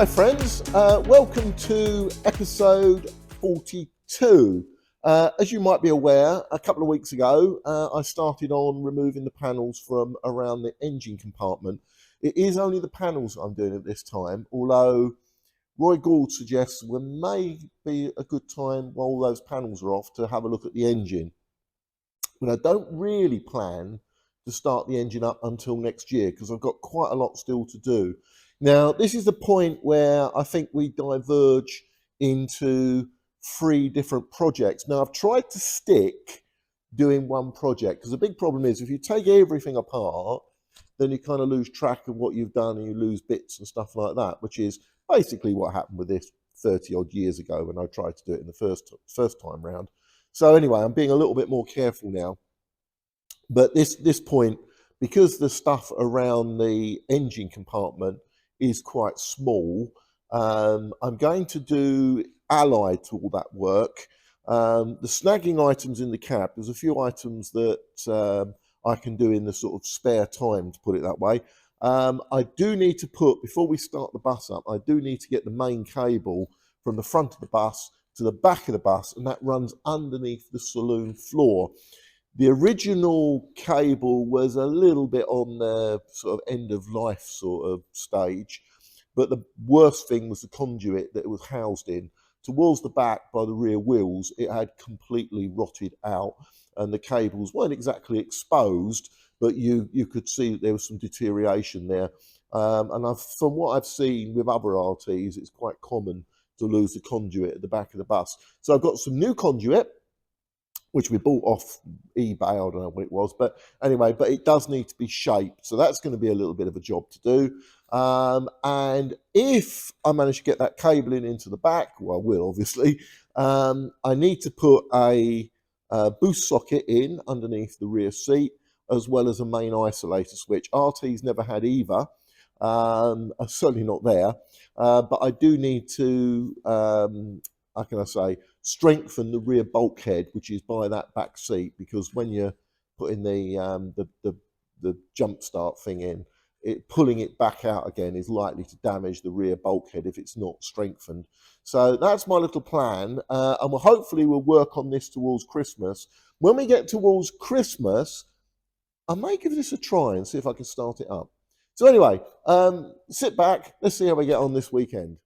Hi friends, welcome to episode 42. As you might be aware, a couple of weeks ago I started on removing the panels from around the engine compartment. It is only the panels I'm doing at this time, although Roy Gould suggests there may be a good time while those panels are off to have a look at the engine. But I don't really plan to start the engine up until next year because I've got quite a lot still to do. Now, this is the point where I think we diverge into three different projects. Now, I've tried to stick doing one project because the big problem is if you take everything apart, then you kind of lose track of what you've done and you lose bits and stuff like that, which is basically what happened with this 30 odd years ago when I tried to do it in the first time round. So anyway, I'm being a little bit more careful now. But this point, because the stuff around the engine compartment is quite small, I'm going to do allied to all that work. The snagging items in the cab, there's a few items that I can do in the sort of spare time, to put it that way. I do need to put, before we start the bus up, I do need to get the main cable from the front of the bus to the back of the bus, and that runs underneath the saloon floor. The original cable was a little bit on the sort of end of life sort of stage, but the worst thing was the conduit that it was housed in. Towards the back by the rear wheels, it had completely rotted out and the cables weren't exactly exposed, but you could see that there was some deterioration there. And from what I've seen with other RTs, it's quite common to lose the conduit at the back of the bus. So I've got some new conduit, which we bought off eBay, I don't know what it was, but anyway, but it does need to be shaped. So that's going to be a little bit of a job to do. And if I manage to get that cabling into the back, well, I will obviously, I need to put a boost socket in underneath the rear seat, as well as a main isolator switch. RT's never had either, certainly not there, but I do need to, how can I say, strengthen the rear bulkhead, which is by that back seat, because when you're putting the jump start thing in, pulling it back out again is likely to damage the rear bulkhead if it's not strengthened. So that's my little plan, and hopefully we'll work on this towards Christmas. When we get towards Christmas, I may give this a try and see if I can start it up. So anyway, sit back, let's see how we get on this weekend.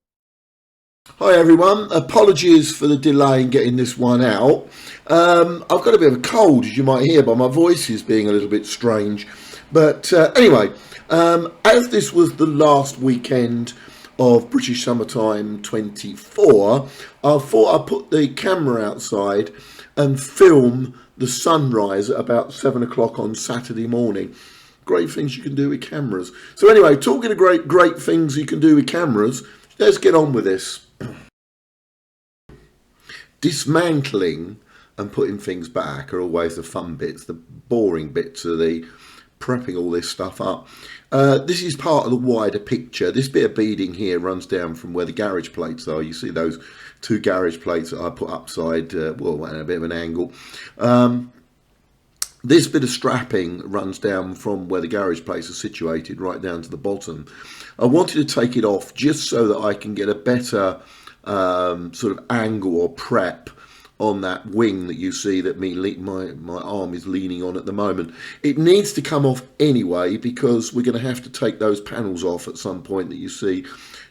Hi everyone, apologies for the delay in getting this one out. I've got a bit of a cold, as you might hear by my voice is being a little bit strange. But anyway, as this was the last weekend of British Summertime 24, I thought I'd put the camera outside and film the sunrise at about 7 o'clock on Saturday morning. Great things you can do with cameras. So anyway, talking of great things you can do with cameras, let's get on with this. Dismantling and putting things back are always the fun bits. The boring bits are the prepping all this stuff up. This is part of the wider picture. This bit of beading here runs down from where the garage plates are. You see those two garage plates that I put upside, well, at a bit of an angle. This bit of strapping runs down from where the garage plates are situated right down to the bottom. I wanted to take it off just so that I can get a better sort of angle or prep on that wing that you see that my arm is leaning on at the moment. It needs to come off anyway because we're going to have to take those panels off at some point that you see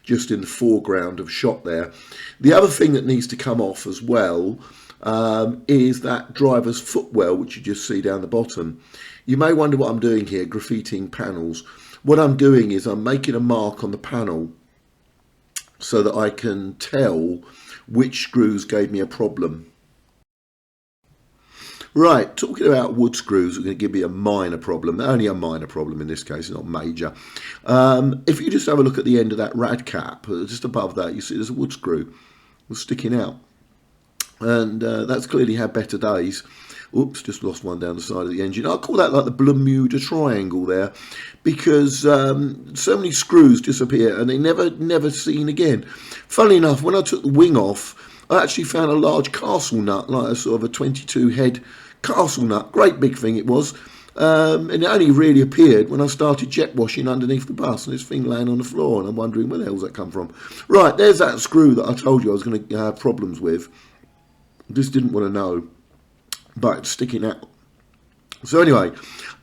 just in the foreground of shot there. The other thing that needs to come off as well is that driver's footwell, which you just see down the bottom. You may wonder what I'm doing here, graffitiing panels. What I'm doing is I'm making a mark on the panel so that I can tell which screws gave me a problem. Right, talking about wood screws are going to give me a minor problem, only a minor problem in this case, not major. If you just have a look at the end of that rad cap, just above that, you see there's a wood screw sticking out. And that's clearly had better days. Oops, just lost one down the side of the engine. I'll call that like the Bermuda Triangle there, because so many screws disappear and they never seen again. Funnily enough, when I took the wing off, I actually found a large castle nut, like a sort of a 22 head castle nut. Great big thing it was. And it only really appeared when I started jet washing underneath the bus, and this thing laying on the floor, and I'm wondering where the hell's that come from. Right, there's that screw that I told you I was going to have problems with. Just didn't want to know, but it's sticking out. So anyway,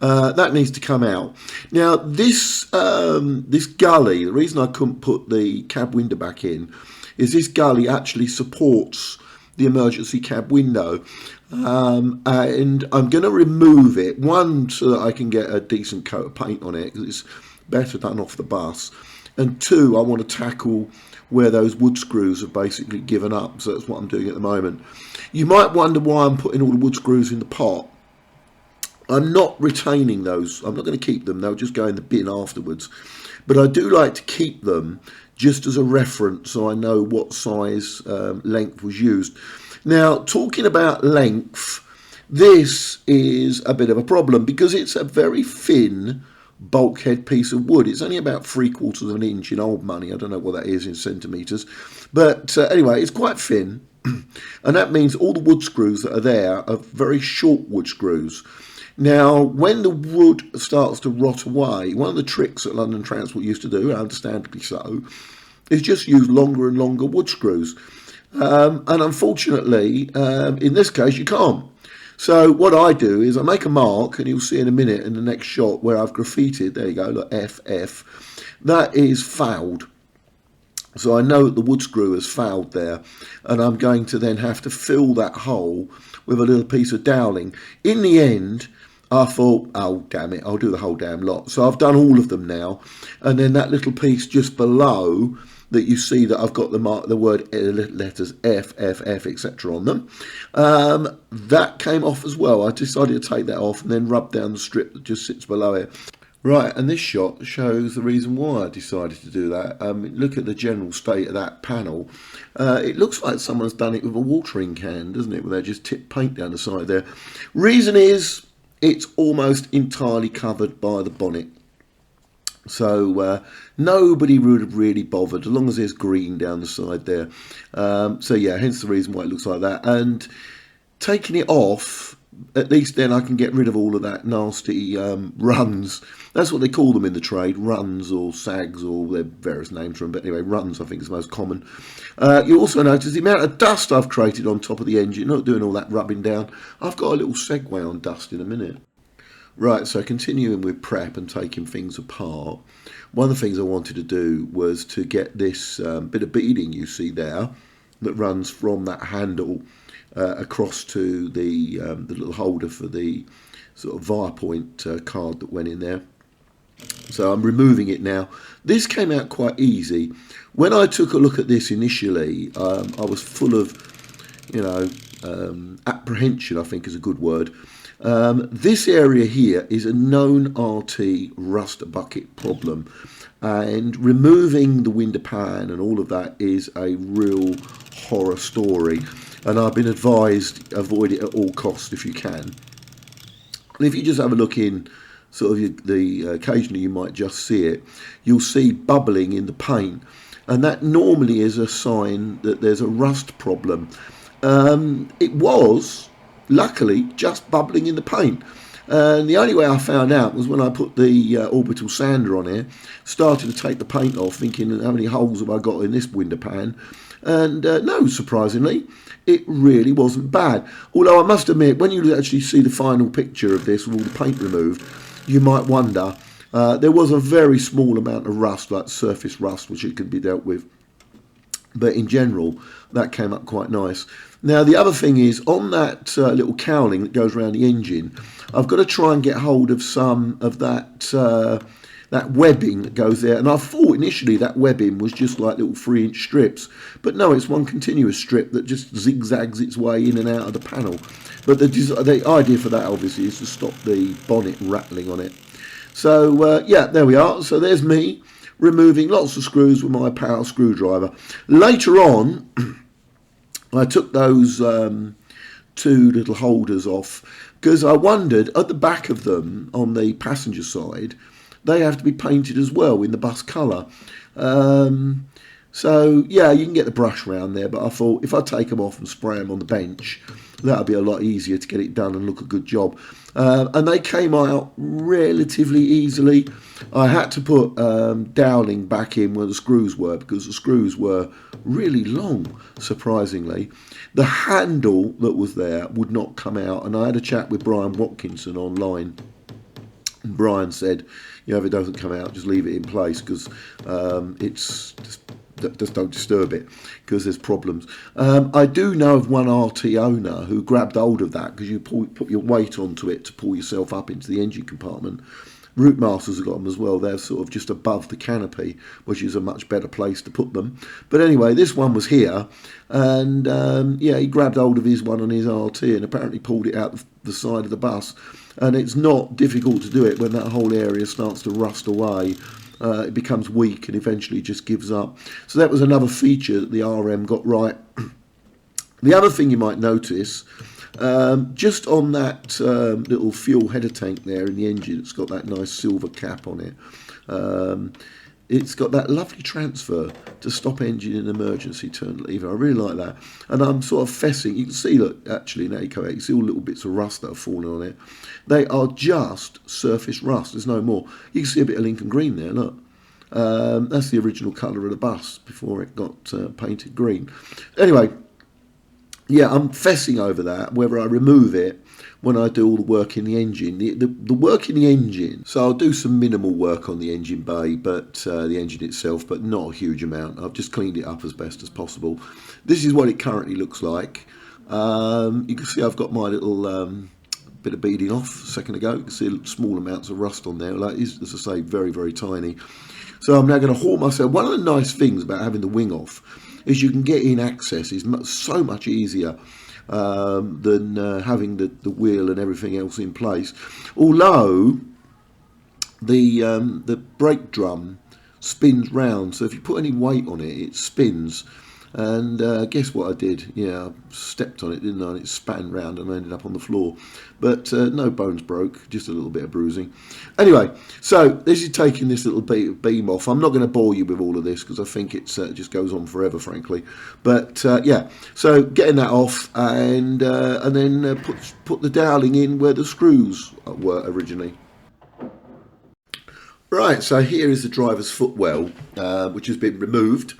that needs to come out. Now this this gully, the reason I couldn't put the cab window back in is this gully actually supports the emergency cab window, and I'm going to remove it, one so that I can get a decent coat of paint on it because it's better done off the bus, and two, I want to tackle where those wood screws have basically given up. So that's what I'm doing at the moment. You might wonder why I'm putting all the wood screws in the pot. I'm not retaining those. I'm not going to keep them. They'll just go in the bin afterwards. But I do like to keep them just as a reference so I know what size length was used. Now, talking about length, this is a bit of a problem because it's a very thin bulkhead piece of wood. It's only about 3/4 of an inch in old money. I don't know what that is in centimetres. But anyway, it's quite thin. And that means all the wood screws that are there are very short wood screws. Now, when the wood starts to rot away, one of the tricks that London Transport used to do, understandably so, is just use longer and longer wood screws. And unfortunately, in this case, you can't. So what I do is I make a mark, and you'll see in a minute in the next shot where I've graffitied, there you go, look, FF. That is fouled. So I know that the wood screw has fouled there, and I'm going to then have to fill that hole with a little piece of doweling. In the end, I thought, oh, damn it, I'll do the whole damn lot. So I've done all of them now. And then that little piece just below that you see that I've got the word letters F, etc. on them. That came off as well. I decided to take that off and then rub down the strip that just sits below it. Right, and this shot shows the reason why I decided to do that. Look at the general state of that panel. It looks like someone's done it with a watering can, doesn't it? Where they just tip paint down the side there. Reason is, it's almost entirely covered by the bonnet. So nobody would have really bothered, as long as there's green down the side there. So yeah, hence the reason why it looks like that. And taking it off, at least then I can get rid of all of that nasty runs. That's what they call them in the trade, runs or sags, or there are various names for them. But anyway, runs I think is the most common. You also notice the amount of dust I've created on top of the engine, not doing all that rubbing down. I've got a little segue on dust in a minute. Right, so continuing with prep and taking things apart, one of the things I wanted to do was to get this bit of beading you see there that runs from that handle across to the little holder for the sort of Viapoint card that went in there. So I'm removing it now. This came out quite easy. When I took a look at this initially, I was full of, apprehension, I think is a good word. This area here is a known RT rust bucket problem, and removing the window pan and all of that is a real horror story, and I've been advised avoid it at all costs if you can. And if you just have a look in sort of occasionally you might just see it, you'll see bubbling in the paint, and that normally is a sign that there's a rust problem. It was luckily just bubbling in the paint, and the only way I found out was when I put the orbital sander on here, started to take the paint off, thinking how many holes have I got in this window pan, and no, surprisingly it really wasn't bad. Although I must admit, when you actually see the final picture of this with all the paint removed, you might wonder, there was a very small amount of rust, like surface rust, which it could be dealt with, but in general that came up quite nice. Now the other thing is, on that little cowling that goes around the engine, I've got to try and get hold of some of that that webbing that goes there, and I thought initially that webbing was just like little 3-inch strips, but no, it's one continuous strip that just zigzags its way in and out of the panel. But the idea for that obviously is to stop the bonnet rattling on it. So yeah, there we are. So there's me removing lots of screws with my power screwdriver. Later on I took those 2 little holders off because I wondered, at the back of them on the passenger side, they have to be painted as well in the bus colour. So yeah, you can get the brush around there, but I thought if I take them off and spray them on the bench, that'll be a lot easier to get it done and look a good job. And they came out relatively easily. I had to put dowling back in where the screws were, because the screws were really long, surprisingly. The handle that was there would not come out, and I had a chat with Brian Watkinson online. And Brian said, if it doesn't come out, just leave it in place, because it's just don't disturb it, because there's problems. I do know of one RT owner who grabbed hold of that, because you put your weight onto it to pull yourself up into the engine compartment. Route Masters have got them as well. They're sort of just above the canopy, which is a much better place to put them. But anyway, this one was here, and he grabbed hold of his one on his RT and apparently pulled it out the side of the bus. And it's not difficult to do it when that whole area starts to rust away. It becomes weak and eventually just gives up. So that was another feature that the RM got right. The other thing you might notice, just on that little fuel header tank there in the engine, it's got that nice silver cap on it. It's got that lovely transfer to stop engine in emergency turn lever. I really like that. And I'm sort of fessing. You can see, look, actually, now you come out, you see all little bits of rust that are falling on it. They are just surface rust. There's no more. You can see a bit of Lincoln green there, look. That's the original colour of the bus before it got painted green. Anyway, yeah, I'm fessing over that, whether I remove it when I do all the work in the engine. The work in the engine, so I'll do some minimal work on the engine bay, but the engine itself, but not a huge amount. I've just cleaned it up as best as possible. This is what it currently looks like. You can see I've got my little bit of beading off a second ago. You can see small amounts of rust on there. Like, as I say, very, very tiny. So I'm now going to haul myself. One of the nice things about having the wing off is you can get in access. It's so much easier than having the wheel and everything else in place. Although the brake drum spins round, so if you put any weight on it, it spins. And guess what I did? Yeah, I stepped on it, didn't I? And it span round and I ended up on the floor. But no bones broke, just a little bit of bruising. Anyway, so this is taking this little beam off. I'm not going to bore you with all of this because I think it just goes on forever, frankly. But yeah, so getting that off and then put the dowling in where the screws were originally. Right, so here is the driver's footwell, which has been removed.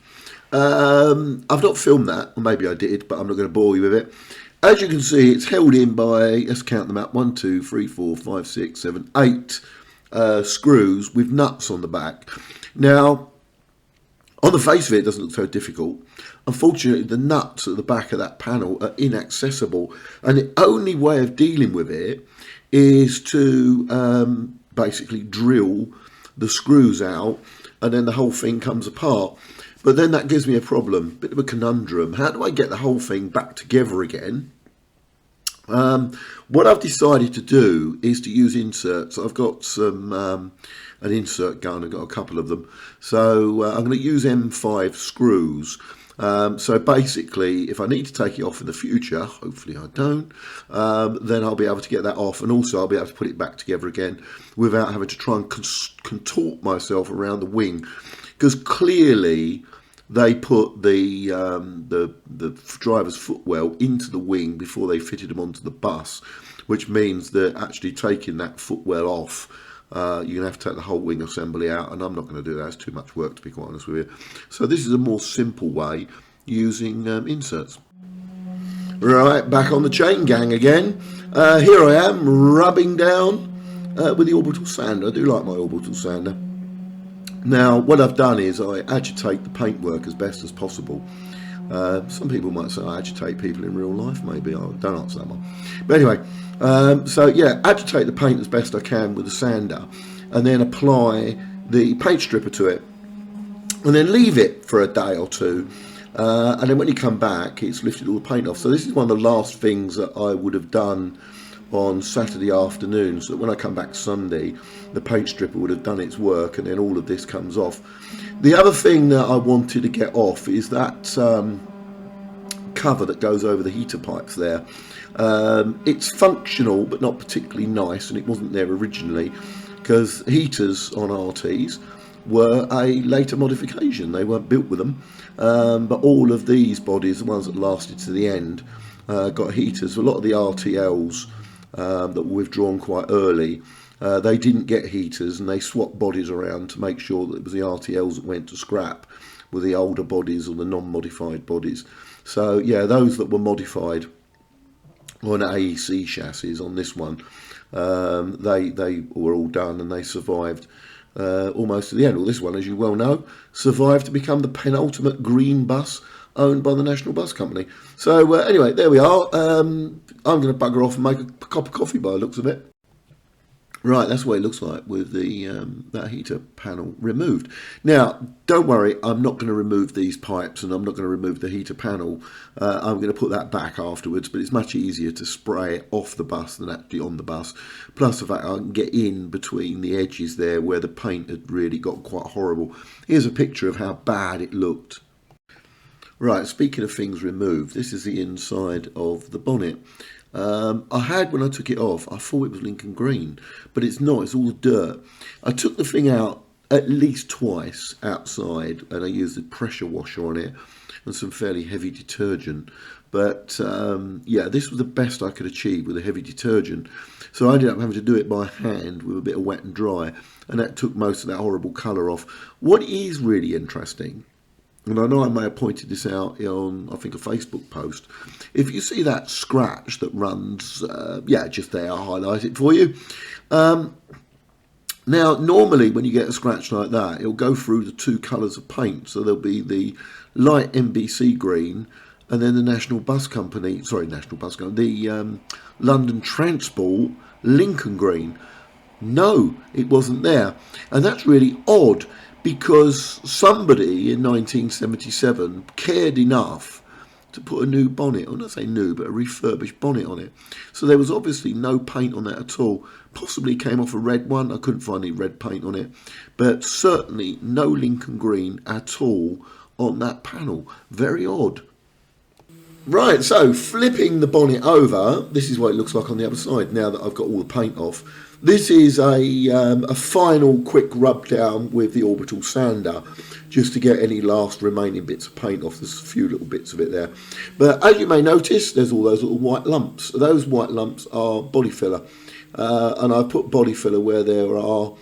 I've not filmed that, or maybe I did, but I'm not going to bore you with it. As you can see, it's held in by, let's count them out, 1, 2, 3, 4, 5, 6, 7, 8 screws with nuts on the back. Now, on the face of it, it doesn't look so difficult. Unfortunately, the nuts at the back of that panel are inaccessible, and the only way of dealing with it is to basically drill the screws out, and then the whole thing comes apart. But then that gives me a problem, bit of a conundrum. How do I get the whole thing back together again? What I've decided to do is to use inserts. I've got some an insert gun. I've got a couple of them. So I'm going to use M5 screws. So basically, if I need to take it off in the future, hopefully I don't, then I'll be able to get that off, and also I'll be able to put it back together again without having to try and contort myself around the wing. Because clearly they put the driver's footwell into the wing before they fitted them onto the bus, which means that actually taking that footwell off, you're going to have to take the whole wing assembly out, and I'm not going to do that. It's too much work, to be quite honest with you. So this is a more simple way using inserts. Right, back on the chain gang again. Here I am rubbing down with the orbital sander. I do like my orbital sander. Now, what I've done is I agitate the paintwork as best as possible. Some people might say I agitate people in real life, maybe. I don't answer that one. But anyway, so yeah, agitate the paint as best I can with the sander, and then apply the paint stripper to it, and then leave it for a day or two. And then when you come back, it's lifted all the paint off. So this is one of the last things that I would have done on Saturday afternoon, so that when I come back Sunday, the paint stripper would have done its work, and then all of this comes off. The other thing that I wanted to get off is that cover that goes over the heater pipes there. It's functional but not particularly nice, and it wasn't there originally because heaters on RTs were a later modification. They weren't built with them, but all of these bodies, the ones that lasted to the end, got heaters. A lot of the RTLs that were withdrawn quite early, they didn't get heaters, and they swapped bodies around to make sure that it was the RTLs that went to scrap with the older bodies or the non-modified bodies. So yeah, those that were modified on AEC chassis on this one, they were all done, and they survived almost to the end. Well, this one, as you well know, survived to become the penultimate green bus owned by the National Bus Company. So anyway, there we are. I'm going to bugger off and make a cup of coffee by the looks of it. Right, that's what it looks like with the that heater panel removed. Now, don't worry, I'm not going to remove these pipes, and I'm not going to remove the heater panel. I'm going to put that back afterwards, but it's much easier to spray it off the bus than actually on the bus. Plus the fact I can get in between the edges there where the paint had really got quite horrible. Here's a picture of how bad it looked. Right, speaking of things removed, this is the inside of the bonnet. I had, when I took it off, I thought it was Lincoln Green, but it's not, it's all dirt. I took the thing out at least twice outside, and I used a pressure washer on it and some fairly heavy detergent. But yeah, this was the best I could achieve with a heavy detergent. So I ended up having to do it by hand with a bit of wet and dry, and that took most of that horrible colour off. What is really interesting, and I know I may have pointed this out on, I think, a Facebook post. If you see that scratch that runs, yeah, just there, I'll highlight it for you. Now, normally when you get a scratch like that, it'll go through the two colours of paint. So there'll be the light NBC green, and then the National Bus Company, the London Transport Lincoln Green. No, it wasn't there. And that's really odd, because somebody in 1977 cared enough to put a new bonnet, or not say new, but a refurbished bonnet on it. So there was obviously no paint on that at all. Possibly came off a red one. I couldn't find any red paint on it. But certainly no Lincoln Green at all on that panel. Very odd. Right, so flipping the bonnet over, this is what it looks like on the other side now that I've got all the paint off. This is a final quick rub down with the orbital sander, just to get any last remaining bits of paint off. There's a few little bits of it there. But as you may notice, there's all those little white lumps. Those white lumps are body filler. And I've put body filler where there are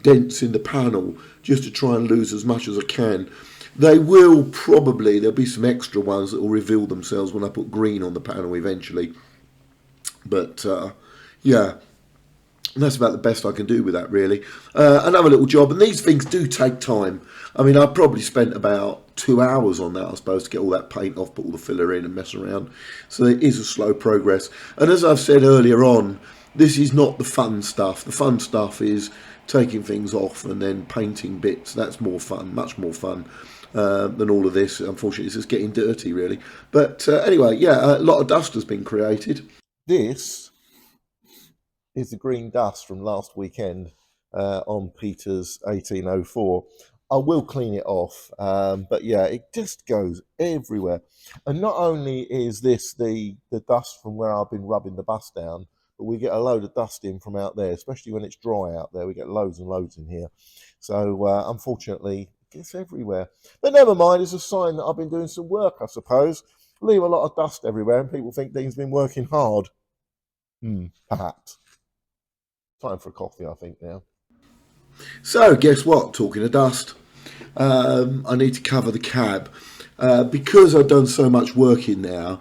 dents in the panel, just to try and lose as much as I can. There'll be some extra ones that will reveal themselves when I put green on the panel eventually. But yeah, that's about the best I can do with that, really. Another little job, and these things do take time. I mean, I probably spent about 2 hours on that, I suppose, to get all that paint off, put all the filler in and mess around. So it is a slow progress. And as I've said earlier on, this is not the fun stuff. The fun stuff is taking things off and then painting bits. That's more fun, much more fun than all of this. Unfortunately, it's just getting dirty, really. But anyway, yeah, a lot of dust has been created. This is the green dust from last weekend on Peter's 1804. I will clean it off, but yeah, it just goes everywhere. And not only is this the dust from where I've been rubbing the bus down, but we get a load of dust in from out there, especially when it's dry out there. We get loads and loads in here. So unfortunately, it gets everywhere. But never mind, it's a sign that I've been doing some work, I suppose. Leave a lot of dust everywhere and people think Dean's been working hard. Perhaps. Time for a coffee, I think, now. So, guess what? Talking of dust, I need to cover the cab. Because I've done so much work in there,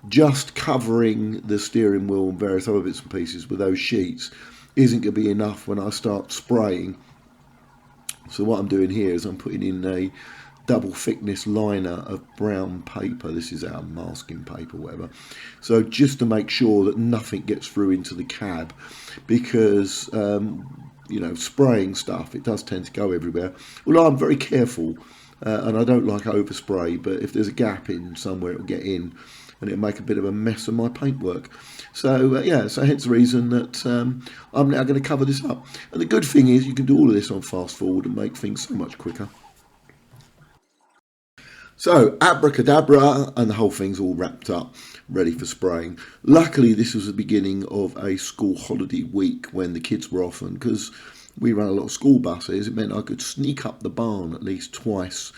just covering the steering wheel and various other bits and pieces with those sheets isn't going to be enough when I start spraying. So what I'm doing here is I'm putting in a double thickness liner of brown paper. This is our masking paper, whatever. So just to make sure that nothing gets through into the cab, because you know, spraying stuff, it does tend to go everywhere. Well, I'm very careful, and I don't like overspray, but if there's a gap in somewhere, it'll get in and it'll make a bit of a mess of my paintwork. So yeah, so hence the reason that I'm now going to cover this up. And the good thing is you can do all of this on fast forward and make things so much quicker. So abracadabra, and the whole thing's all wrapped up, ready for spraying. Luckily, this was the beginning of a school holiday week when the kids were off, and because we run a lot of school buses, it meant I could sneak up the barn at least twice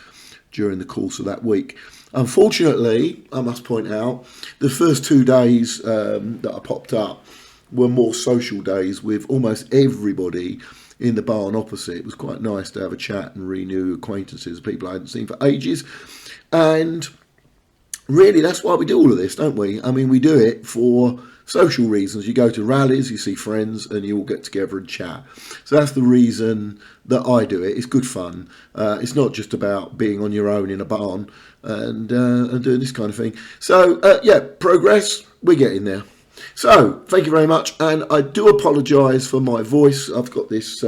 during the course of that week. Unfortunately, I must point out, the first 2 days that I popped up were more social days with almost everybody in the barn opposite. It was quite nice to have a chat and renew acquaintances, people I hadn't seen for ages. And really, that's why we do all of this, don't we? I mean, we do it for social reasons. You go to rallies, you see friends, and you all get together and chat. So that's the reason that I do it. It's good fun. It's not just about being on your own in a barn and doing this kind of thing. So, yeah, progress, we're getting there. So, thank you very much, and I do apologise for my voice. I've got this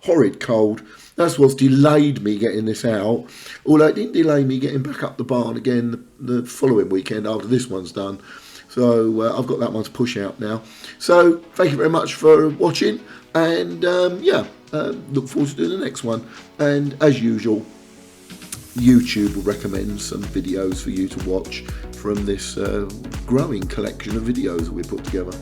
horrid cold. That's what's delayed me getting this out, although it didn't delay me getting back up the barn again the following weekend after this one's done. So I've got that one to push out now. So thank you very much for watching, and look forward to doing the next one. And as usual, YouTube will recommend some videos for you to watch from this growing collection of videos that we put together.